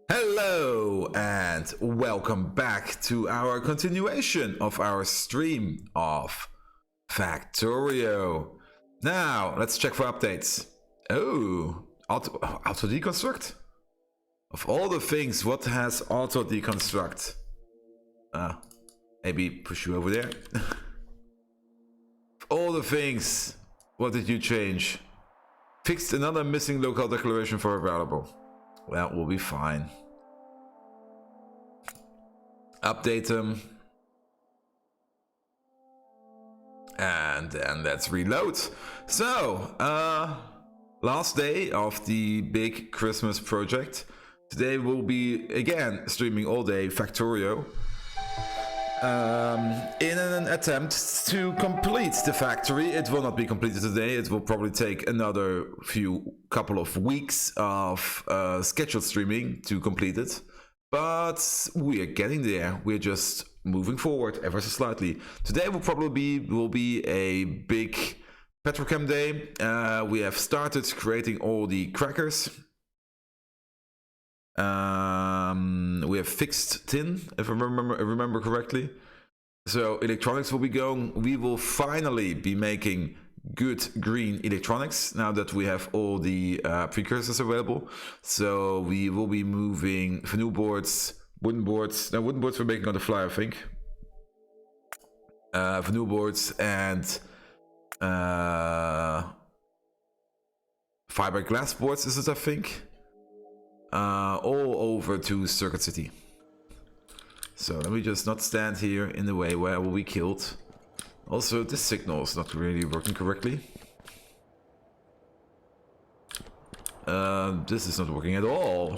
Hello and welcome back to our continuation of our stream of Factorio. Now, let's check for updates. Oh, auto deconstruct? Of all the things, what has auto deconstruct? Maybe push you over there. Of all the things, what did you change? Fixed another missing local declaration for available. Well, we'll be fine. Update them. And then let's reload. So, last day of the big Christmas project. Today we'll be, again, streaming all day Factorio. In an attempt to complete the factory. It will not be completed today. It will probably take another couple of weeks of scheduled streaming to complete it. But we are getting there. We're just moving forward ever so slightly. Today will be a big Petrochem day. We have started creating all the crackers. We have fixed tin, if I remember correctly. So electronics will be going. We will finally be making good green electronics now that we have all the precursors available. So we will be moving vinyl boards, wooden boards. Now wooden boards we're making on the fly, I think. Vinyl boards and fiberglass boards is it, I think. All over to Circuit City. So let me just not stand here in the way where I will be killed. Also, this signal is not really working correctly. This is not working at all.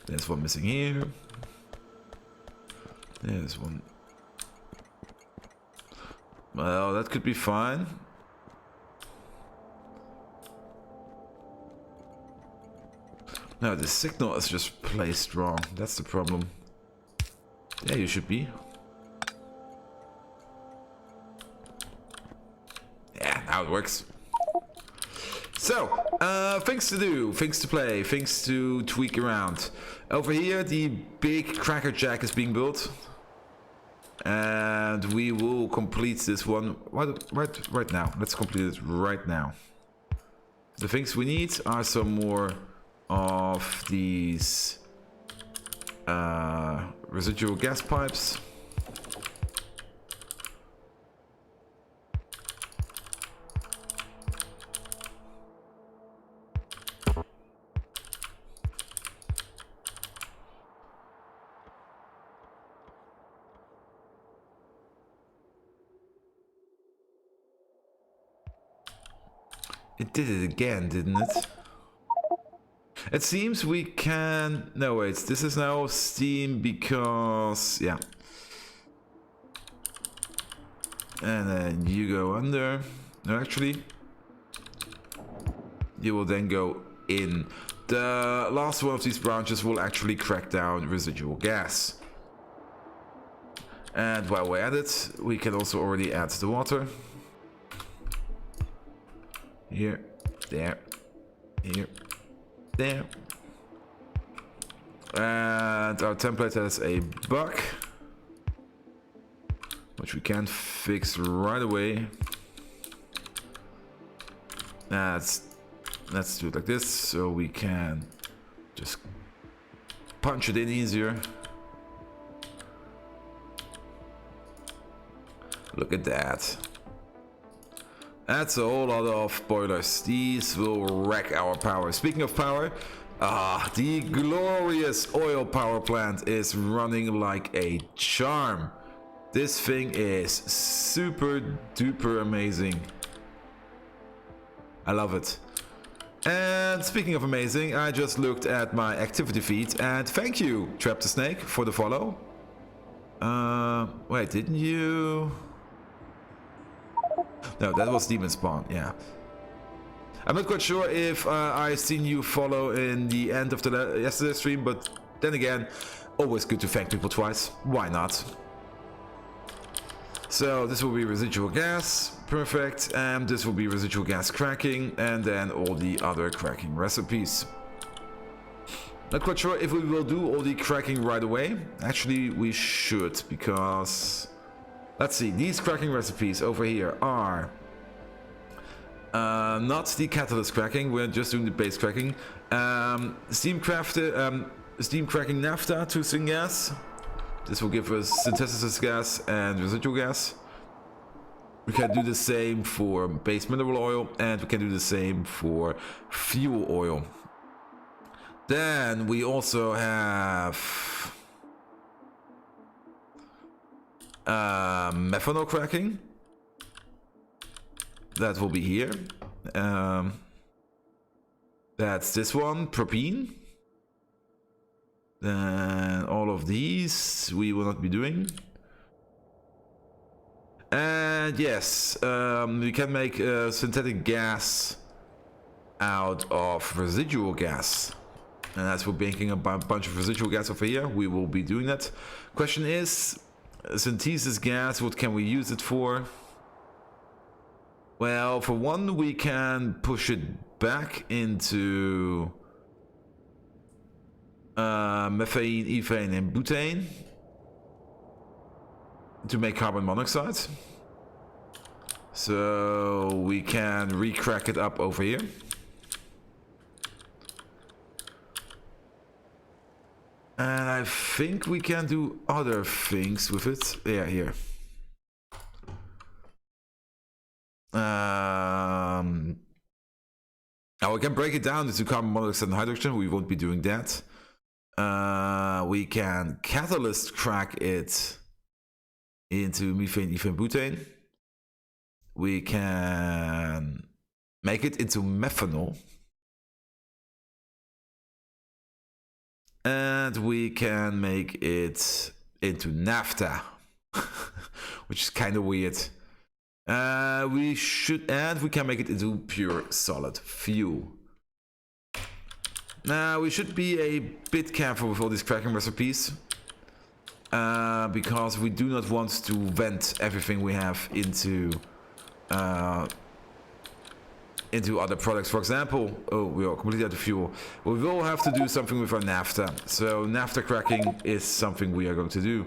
There's one missing here. There's one. Well, that could be fine. No, the signal is just placed wrong. That's the problem. Yeah, you should be. Yeah, now it works. So, things to do, things to play, things to tweak around. Over here, the big cracker jack is being built. And we will complete this one right now. Let's complete it right now. The things we need are some more of these residual gas pipes. It did it again, didn't it? It seems we can... No, wait. This is now steam because... Yeah. And then you go under. No, actually. You will then go in. The last one of these branches will actually crack down residual gas. And while we're at it, we can also already add the water. Here. There. Here. There. And our template has a bug, which we can fix right away. Let's do it like this so we can just punch it in easier. Look at that. That's a whole lot of boilers. These will wreck our power. Speaking of power, the glorious oil power plant is running like a charm. This thing is super duper amazing. I love it. And speaking of amazing, I just looked at my activity feed and thank you, Trap the Snake, for the follow. Wait, didn't you? No, that was Demon Spawn, yeah. I'm not quite sure if I seen you follow in the end of the yesterday's stream, but then again, always good to thank people twice. Why not? So this will be residual gas, perfect, and this will be residual gas cracking, and then all the other cracking recipes. Not quite sure if we will do all the cracking right away. Actually, we should, because... Let's see, these cracking recipes over here are... not the catalyst cracking, we're just doing the base cracking. Steam cracking naphtha to syngas. This will give us synthesis gas and residual gas. We can do the same for base mineral oil, and we can do the same for fuel oil. Then we also have methanol cracking. That will be here. That's this one, propene. Then all of these we will not be doing. And yes, we can make synthetic gas out of residual gas. And as we're making a bunch of residual gas over here, we will be doing that. Question is, synthesis gas, what can we use it for? Well, for one, we can push it back into methane, ethane, and butane to make carbon monoxide. So we can re-crack it up over here. And I think we can do other things with it. Yeah, here. Now we can break it down into carbon monoxide and hydrogen. We won't be doing that. We can catalyst crack it into methane, ethane, butane. We can make it into methanol. And we can make it into naphtha, which is kind of weird. We can make it into pure solid fuel. Now we should be a bit careful with all these cracking recipes, because we do not want to vent everything we have into other products. For example, oh, we are completely out of fuel. We will have to do something with our naphtha. So naphtha cracking is something we are going to do.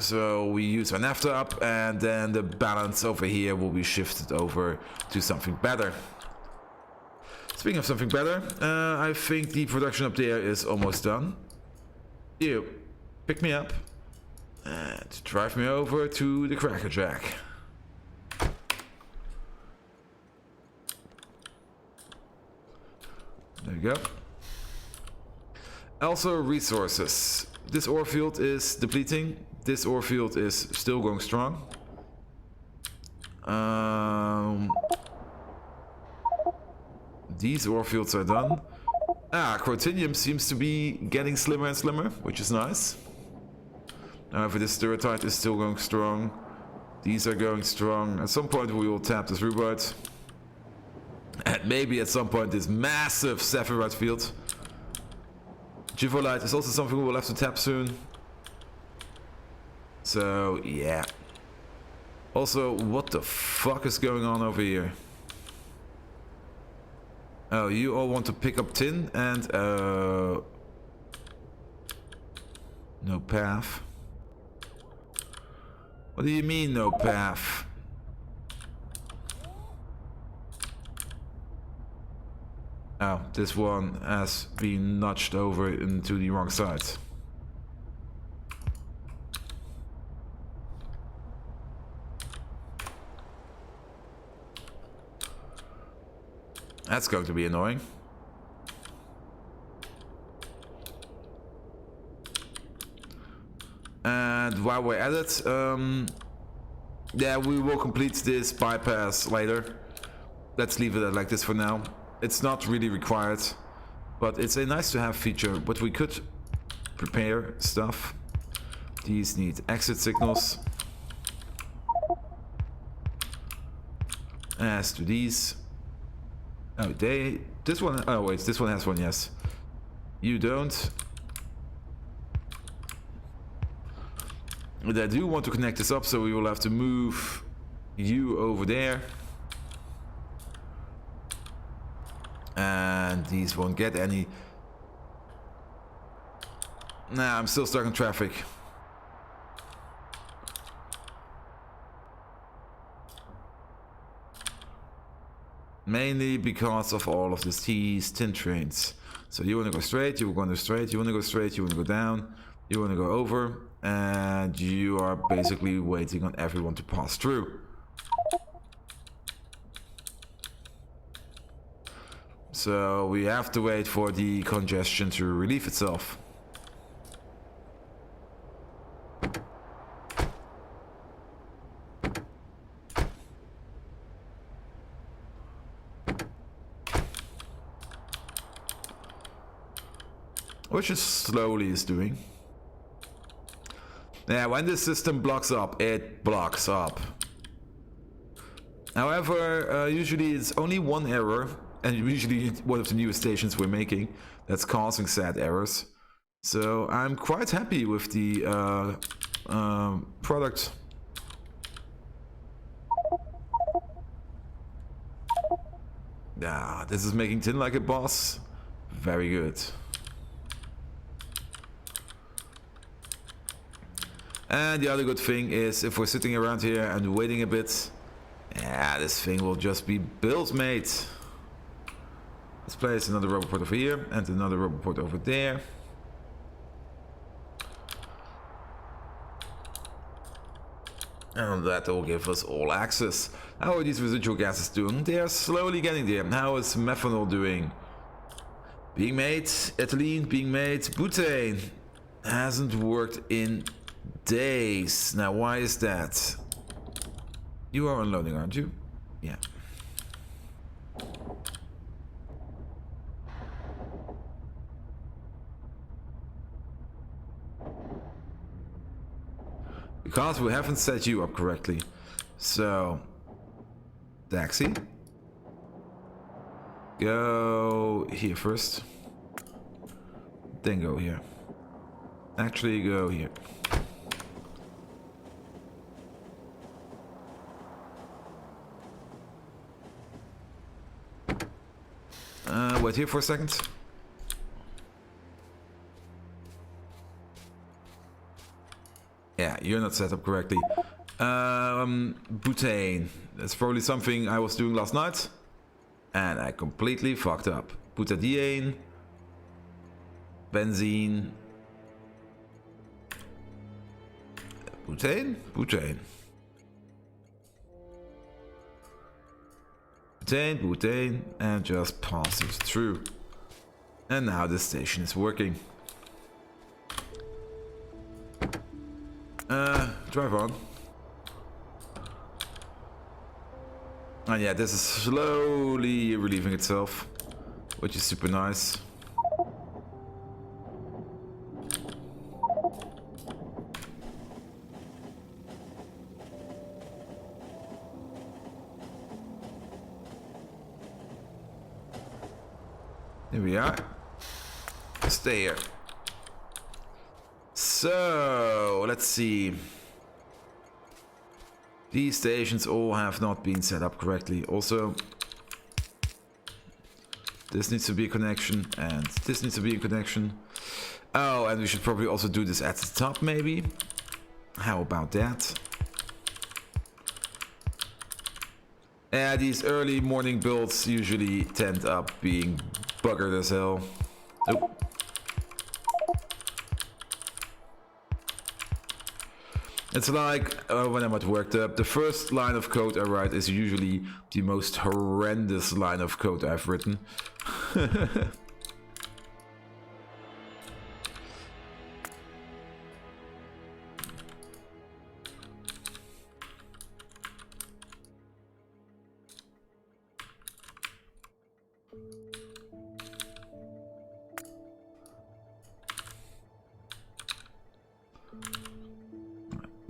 So we use our naphtha up, and then the balance over here will be shifted over to something better. Speaking of something better, I think the production up there is almost done. You, pick me up and drive me over to the Cracker Jack. There you go. Also resources. This ore field is depleting. This ore field is still going strong. These ore fields are done. Cortinium seems to be getting slimmer and slimmer, which is nice. However, this stereotype is still going strong. These are going strong. At some point we will tap this rubite. And maybe at some point this massive saphirite field. Givolite is also something we will have to tap soon. So, yeah. Also, what the fuck is going on over here? Oh, you all want to pick up tin and, no path. What do you mean, no path? Oh, this one has been nudged over into the wrong side. That's going to be annoying. And while we're at it, yeah, we will complete this bypass later. Let's leave it at like this for now. It's not really required, but it's a nice to have feature. But we could prepare stuff. These need exit signals. As to these. Oh, this one, oh wait, this one has one, yes. You don't. But I do want to connect this up, so we will have to move you over there. And these won't get any. Nah, I'm still stuck in traffic. Mainly because of all of these tin trains. So you want to go straight, you want to go straight, you want to go straight, you want to go down, you want to go over, and you are basically waiting on everyone to pass through. So we have to wait for the congestion to relieve itself. Which it slowly is doing. Yeah, when the system blocks up, it blocks up. However, usually it's only one error, and usually one of the newest stations we're making, that's causing sad errors. So I'm quite happy with the product. Yeah, this is making tin like a boss. Very good. And the other good thing is, if we're sitting around here and waiting a bit, yeah, this thing will just be built made. Let's place another rubber port over here and another rubber port over there. And that will give us all access. How are these residual gases doing? They are slowly getting there. How is methanol doing? Being made. Ethylene being made. Butane hasn't worked in days. Now, why is that? You are unloading, aren't you? Yeah. Because we haven't set you up correctly. So, taxi. Go here first. Then go here. Actually, go here. Wait here for a second. Yeah, you're not set up correctly. Butane. That's probably something I was doing last night. And I completely fucked up. Butadiene. Benzene. Butane? Butane. Butane, butane, and just pass it through. And now the station is working. Drive on. And yeah, this is slowly relieving itself, which is super nice. Here we are. Stay here. So, let's see. These stations all have not been set up correctly. Also, this needs to be a connection, and this needs to be a connection. Oh, and we should probably also do this at the top, maybe. How about that? Yeah, these early morning builds usually end up being buggered as hell. Oh. It's like when I'm at work, the first line of code I write is usually the most horrendous line of code I've written.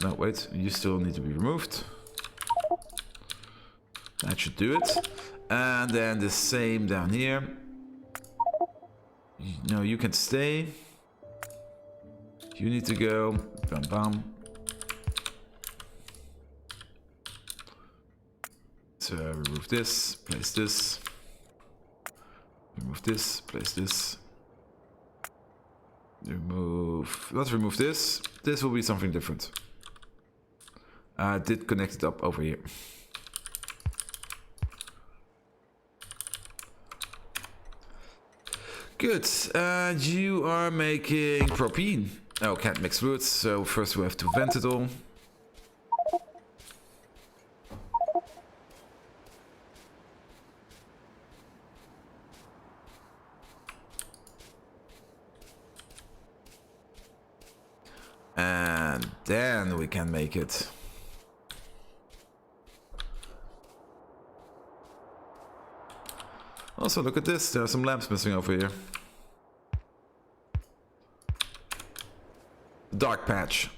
No, wait, you still need to be removed. That should do it. And then the same down here. No, you can stay. You need to go. Bam, bam. So remove this, place this. Remove this, place this. Let's remove this. This will be something different. I did connect it up over here. Good, and you are making propene. Oh, can't mix fluids, so first we have to vent it all. And then we can make it. Also, look at this, there are some lamps missing over here. Dark patch.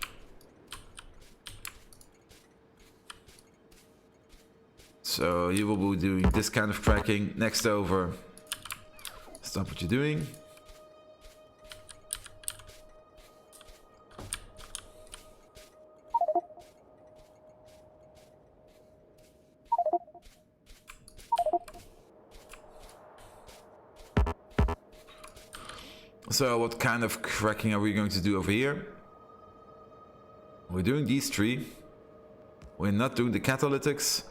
So you will be doing this kind of tracking. Next over. Stop what you're doing. So what kind of cracking are we going to do over here? We're doing these three. We're not doing the catalytics.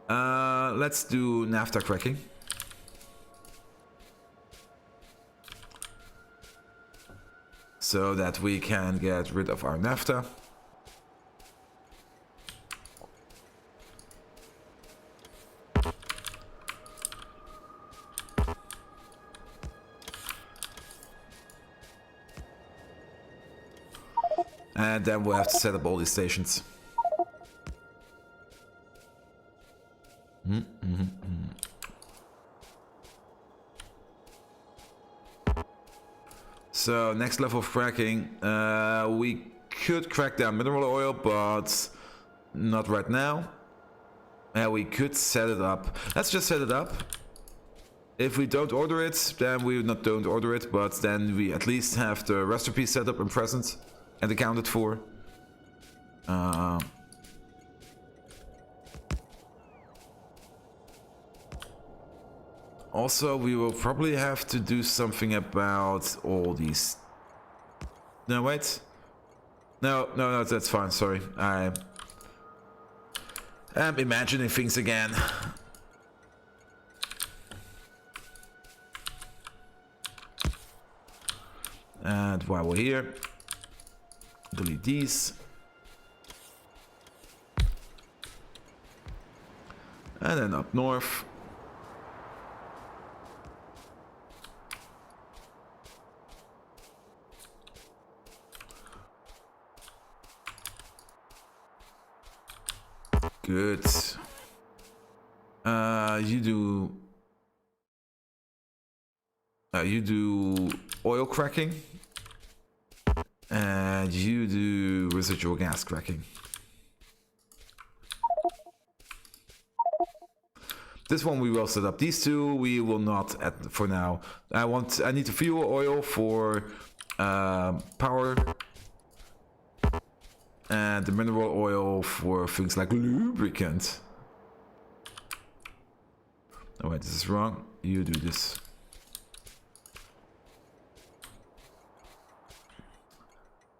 Let's do naphtha cracking. So that we can get rid of our naphtha. And then we'll have to set up all these stations. So next level of cracking, we could crack down mineral oil, but not right now. We could set it up. Let's just set it up. If we don't order it, then we don't order it, but then we at least have the recipe set up and present and accounted for. Also, we will probably have to do something about all these. No, wait. No, that's fine. Sorry. I am imagining things again. And while we're here, delete these. And then up north. Good. You do oil cracking, and you do residual gas cracking. This one we will set up. These two we will not for now. I need the fuel oil for power. And the mineral oil for things like lubricant. Oh wait, this is wrong. You do this.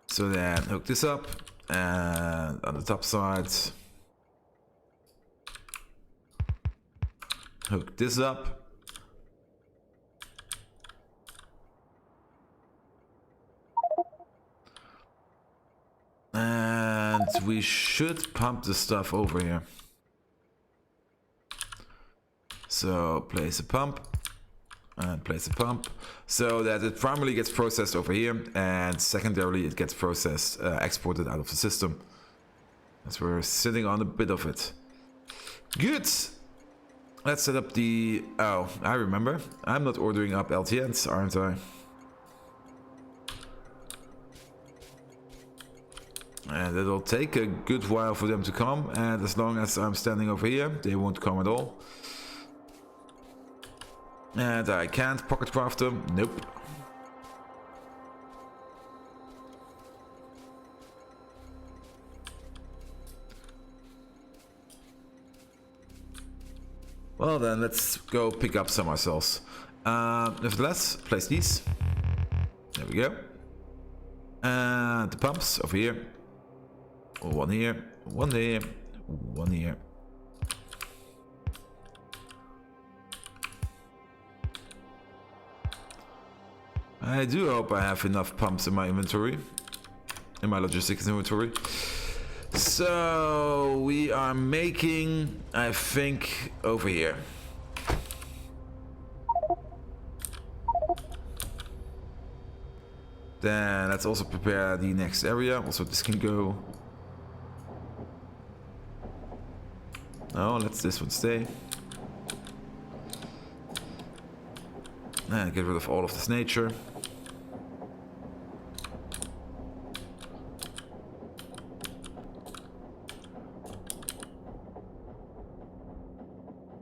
So then hook this up, and on the top side hook this up. And we should pump the stuff over here. So place a pump and place a pump so that it primarily gets processed over here and secondarily it gets processed, exported out of the system. As we're sitting on a bit of it. Good. Let's set up the... Oh, I remember. I'm not ordering up LTNs, aren't I? And it'll take a good while for them to come, and as long as I'm standing over here, they won't come at all. And I can't pocket craft them. Nope. Well then, let's go pick up some ourselves. Nevertheless, place these. There we go. And the pumps over here. One here, one there, one here. I do hope I have enough pumps in my inventory. In my logistics inventory. So we are making, I think, over here. Then let's also prepare the next area. Also, this can go. No, let's this one stay. And get rid of all of this nature.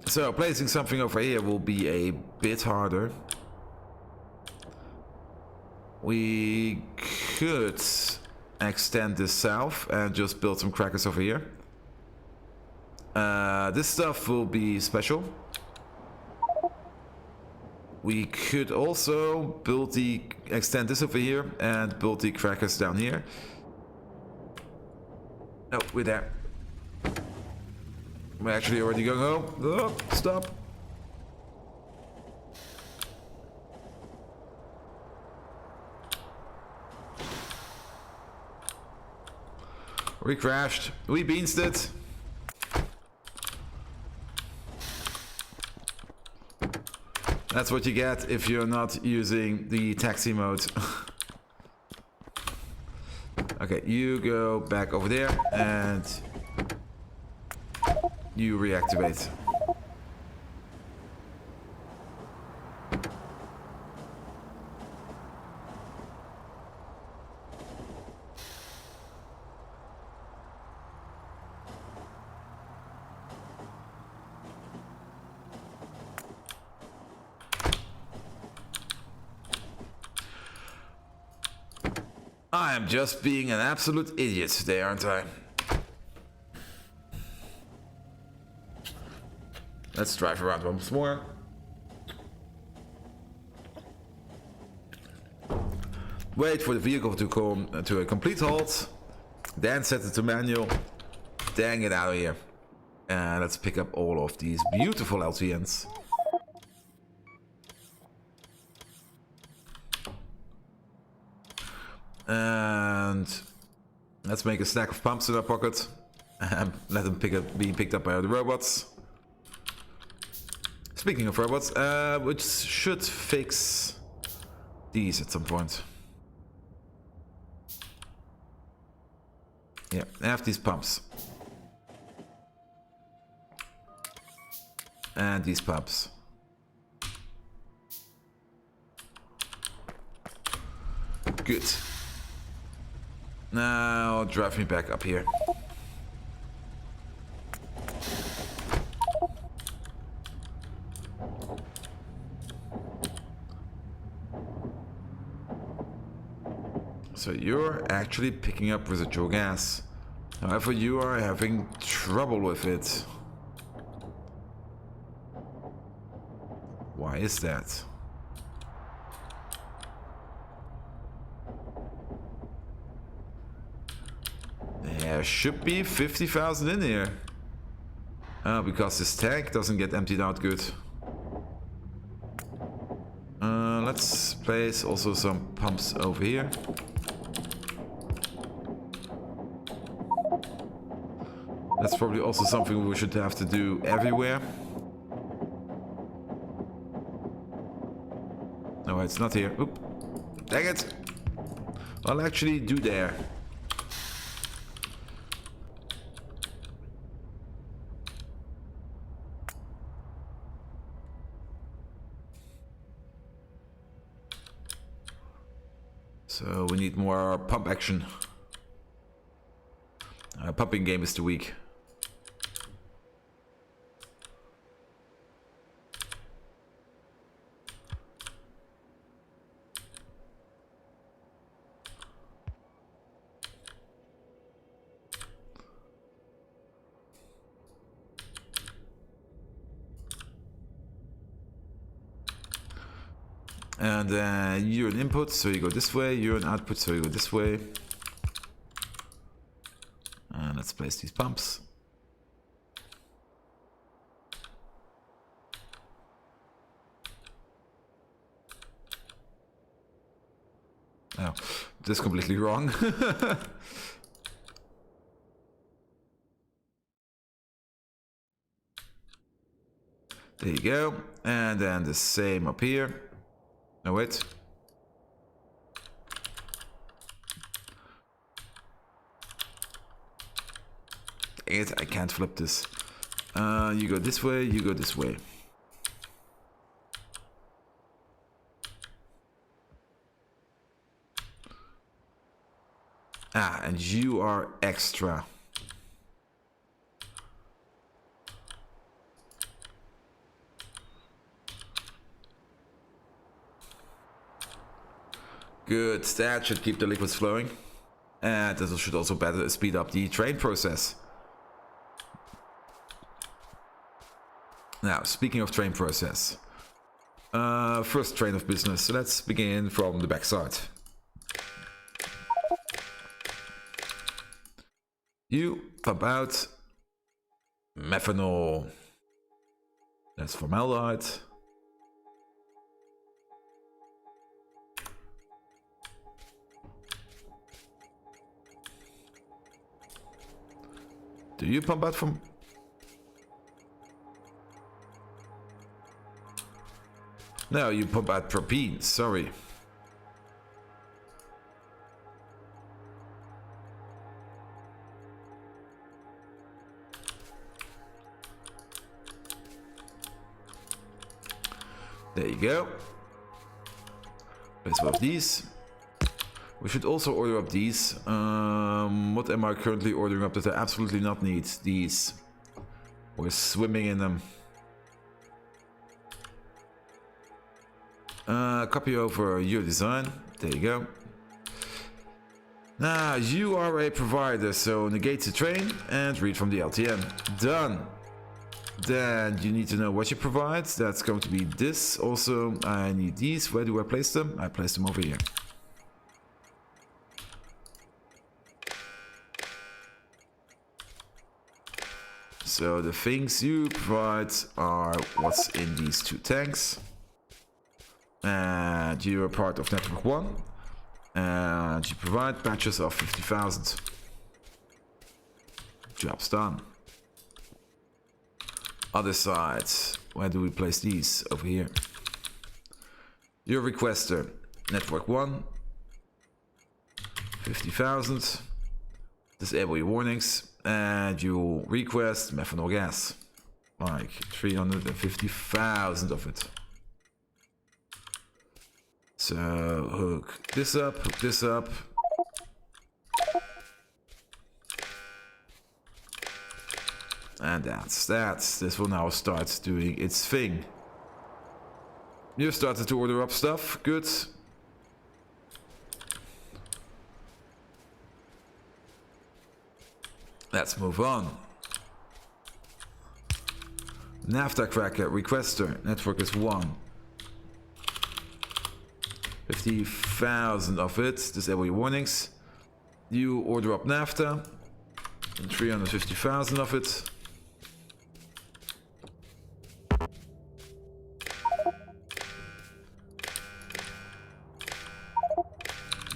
So placing something over here will be a bit harder. We could extend this south and just build some crackers over here. This stuff will be special. We could also extend this over here and build the crackers down here. Oh, we're there. We're actually already going home. Oh, stop. We crashed. We beansed it. That's what you get if you're not using the taxi mode. Okay, you go back over there and you reactivate. I am just being an absolute idiot today, aren't I? Let's drive around once more. Wait for the vehicle to come to a complete halt. Then set it to manual. Then get out of here. And let's pick up all of these beautiful LTNs. And let's make a stack of pumps in our pocket and let them be picked up by the robots. Speaking of robots, which should fix these at some point. Yeah, I have these pumps. And these pumps. Good. Now drive me back up here. So you're actually picking up residual gas. However, you are having trouble with it. Why is that? There should be 50,000 in here. Because this tank doesn't get emptied out good. Let's place also some pumps over here. That's probably also something we should have to do everywhere. No, it's not here. Oop. Dang it! I'll actually do there. So we need more pump action. Pumping game is too weak. And then you're an input, so you go this way. You're an output, so you go this way. And let's place these pumps. Oh, this is completely wrong. There you go. And then the same up here. No, wait. Dang it, I can't flip this. You go this way, you go this way. Ah, and you are extra. Good, that should keep the liquids flowing. And this should also better speed up the train process. Now, speaking of train process. First train of business, let's begin from the backside. You pump out methanol. That's formaldehyde. Do you pump out from... No, you pump out propene, sorry. There you go. Place one of these. We should also order up these. What am I currently ordering up that I absolutely not need? These. We're swimming in them. Copy over your design. There you go. Now, you are a provider, so negate the train and read from the LTN. Done. Then you need to know what you provide. That's going to be this. Also, I need these. Where do I place them? I place them over here. So the things you provide are what's in these two tanks. And you're part of network 1. And you provide batches of 50,000. Job's done. Other side, where do we place these? Over here. Your requester, network 1, 50,000. Disable your warnings, and you request methanol gas, like 350,000 of it. So hook this up, hook this up. And that's that. This will now start doing its thing. You started to order up stuff. Good. Let's move on. Naphtha cracker requester. Network is 1. 50,000 of it. Disable your warnings. You order up naphtha. 350,000 of it.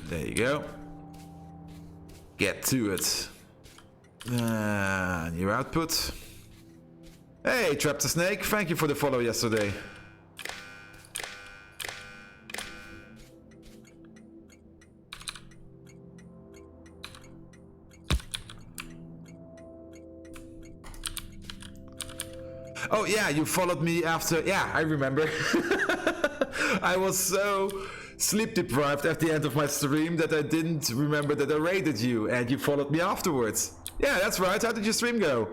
There you go. Get to it. And your output. Hey, Trap the Snake. Thank you for the follow yesterday. Oh yeah, you followed me after... Yeah, I remember. I was so sleep deprived at the end of my stream that I didn't remember that I raided you, and you followed me afterwards. Yeah, that's right. How did your stream go?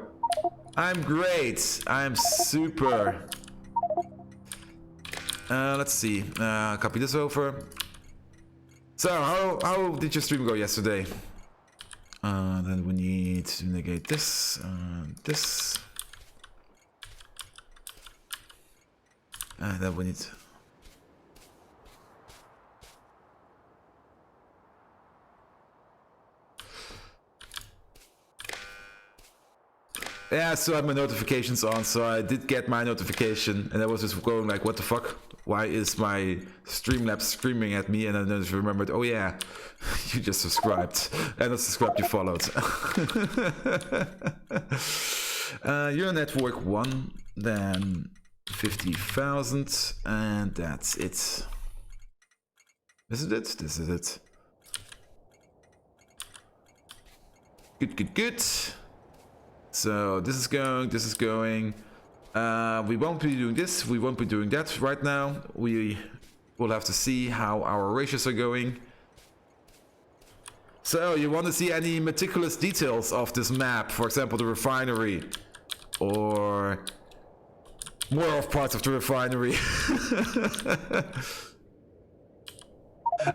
I'm great. I'm super. Let's see. Copy this over. So, how did your stream go yesterday? Then we need to negate this, this. And then we need... Yeah, so I had my notifications on, so I did get my notification, and I was just going like, what the fuck? Why is my Streamlabs screaming at me? And I just remembered, oh yeah, you just subscribed. And not subscribed, you followed. You're on network 1, then 50,000, and that's it. This is it? This is it. Good, good, good. So this is going, this is going. We won't be doing this, we won't be doing that right now. We will have to see how our ratios are going. So you want to see any meticulous details of this map, for example the refinery, or more of parts of the refinery.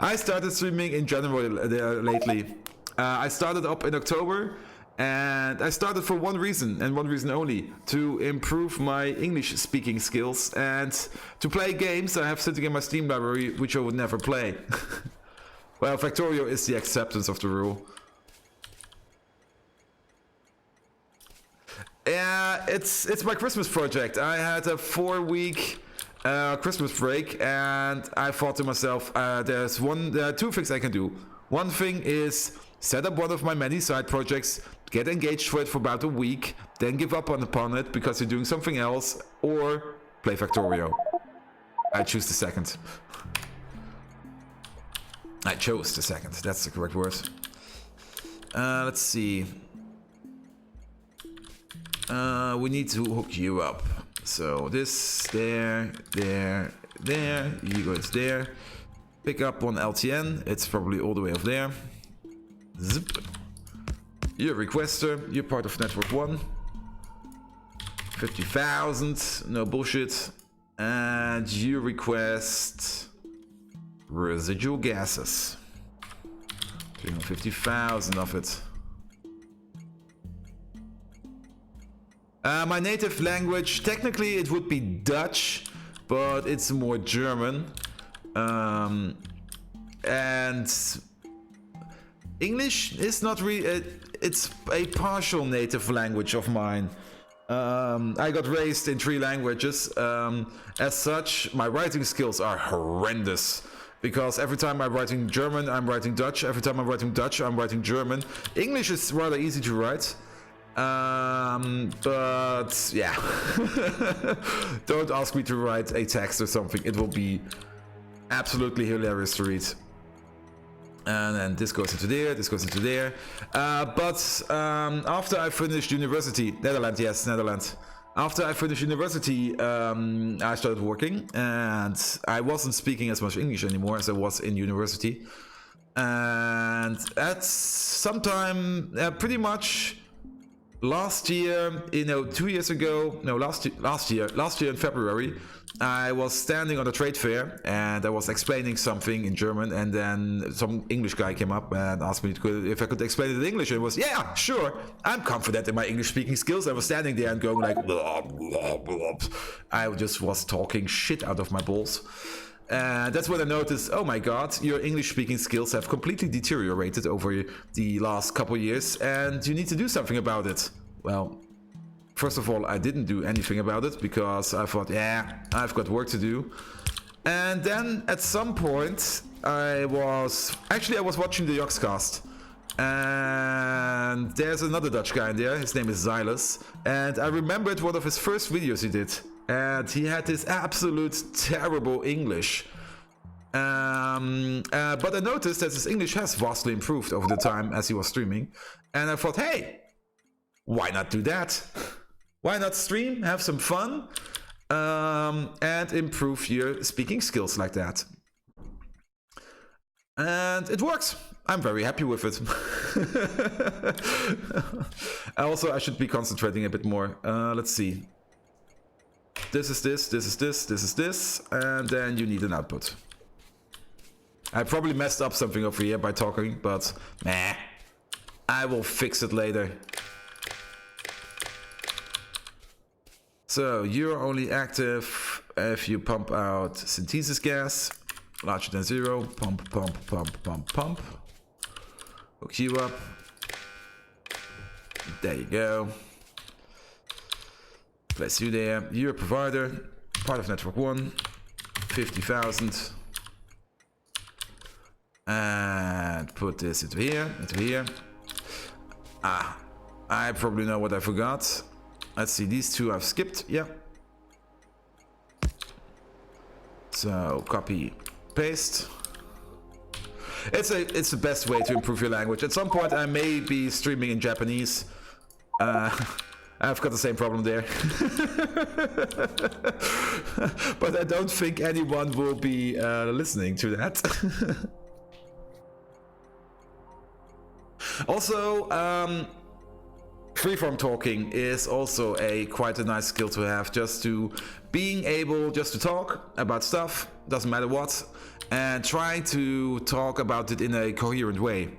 I started streaming in January lately. I started up in October, and I started for one reason, and one reason only: to improve my English speaking skills and to play games I have sitting in my Steam library which I would never play. Well, Factorio is the acceptance of the rule. Yeah, it's my Christmas project. I had a 4-week Christmas break, and I thought to myself, there are two things I can do. One thing is set up one of my many side projects, get engaged for it for about a week, then give up upon it because you're doing something else, or play Factorio. I choose the second. I chose the second, that's the correct word. Let's see. We need to hook you up. So this, there, you go there. Pick up one LTN, it's probably all the way up there. Zip. You're a requester, you're part of network 1. 50,000, no bullshit. And you request residual gases. 350,000 of it. My native language, technically it would be Dutch, but it's more German. And English is not really, it's a partial native language of mine. I got raised in 3 languages. As such, my writing skills are horrendous. Because every time I'm writing German, I'm writing Dutch. Every time I'm writing Dutch, I'm writing German. English is rather easy to write. But yeah. Don't ask me to write a text or something. It will be absolutely hilarious to read. And then this goes into there, this goes into there. But after I finished university, Netherlands, yes, Netherlands. After I finished university, I started working, and I wasn't speaking as much English anymore as I was in university. And at sometime, pretty much last year, 2 years ago, no, last year in February, I was standing on a trade fair and I was explaining something in German, and then some English guy came up and asked me if I could explain it in English, and it was, yeah, sure, I'm confident in my English speaking skills. I was standing there and going like, blah, blah, blah. I just was talking shit out of my balls. And that's when I noticed, oh my god, your English speaking skills have completely deteriorated over the last couple years, and you need to do something about it. Well, first of all, I didn't do anything about it because I thought, yeah, I've got work to do. And then at some point, I was watching the Yogscast. And there's another Dutch guy in there, his name is Siles. And I remembered one of his first videos he did. And he had this absolute terrible English. But I noticed that his English has vastly improved over the time as he was streaming. And I thought, hey, why not do that? Why not stream, have some fun, and improve your speaking skills like that? And it works. I'm very happy with it. Also, I should be concentrating a bit more. Let's see. This is this, this is this, this is this, and then you need an output. I probably messed up something over here by talking, but meh, I will fix it later. So you're only active if you pump out synthesis gas, larger than 0, pump, pump, pump, pump, pump. Hook you up. There you go. Place you there. You're a provider. Part of network 1. 50,000. And put this into here. Ah, I probably know what I forgot. Let's see, these two I've skipped. Yeah. So copy, paste. It's the best way to improve your language. At some point I may be streaming in Japanese. I've got the same problem there. But I don't think anyone will be listening to that. Also, freeform talking is also quite a nice skill to have, just to being able just to talk about stuff, doesn't matter what, and trying to talk about it in a coherent way.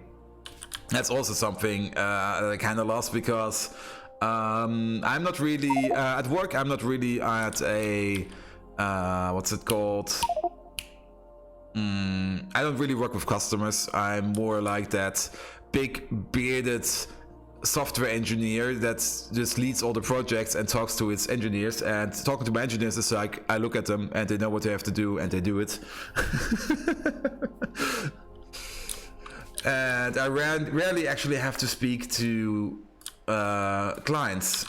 That's also something that I kind of lost, because I'm not really at work. I'm not really at a what's it called? I don't really work with customers. I'm more like that big bearded software engineer that just leads all the projects and talks to its engineers. And talking to my engineers is like, I look at them and they know what they have to do and they do it. And I rarely actually have to speak to clients.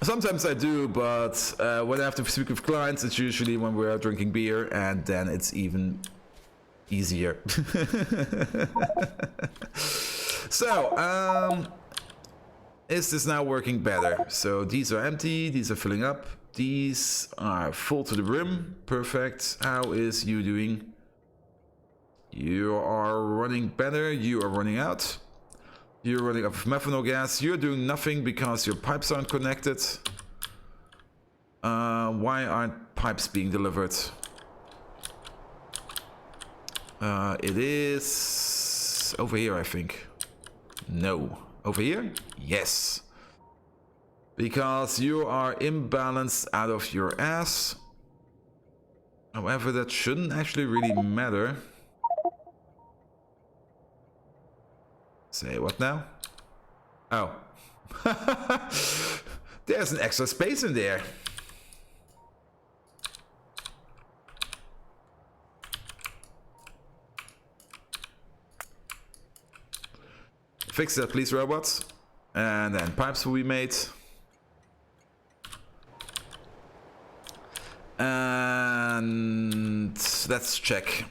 Sometimes I do, but when I have to speak with clients, it's usually when we're drinking beer, and then it's even easier. So, is this now working better? So these are empty, these are filling up, these are full to the brim. Perfect. How is you doing? You are running better, you are running out. You're running out of methanol gas. You're doing nothing because your pipes aren't connected. Why aren't pipes being delivered? It is over here, I think. No. Over here? Yes. Because you are imbalanced out of your ass. However, that shouldn't actually really matter. Say what now? Oh. There's an extra space in there. Fix that, please, robots. And then pipes will be made. And let's check.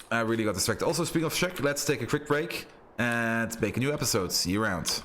I really got distracted. Also, speaking of check, let's take a quick break and make a new episode. See you around.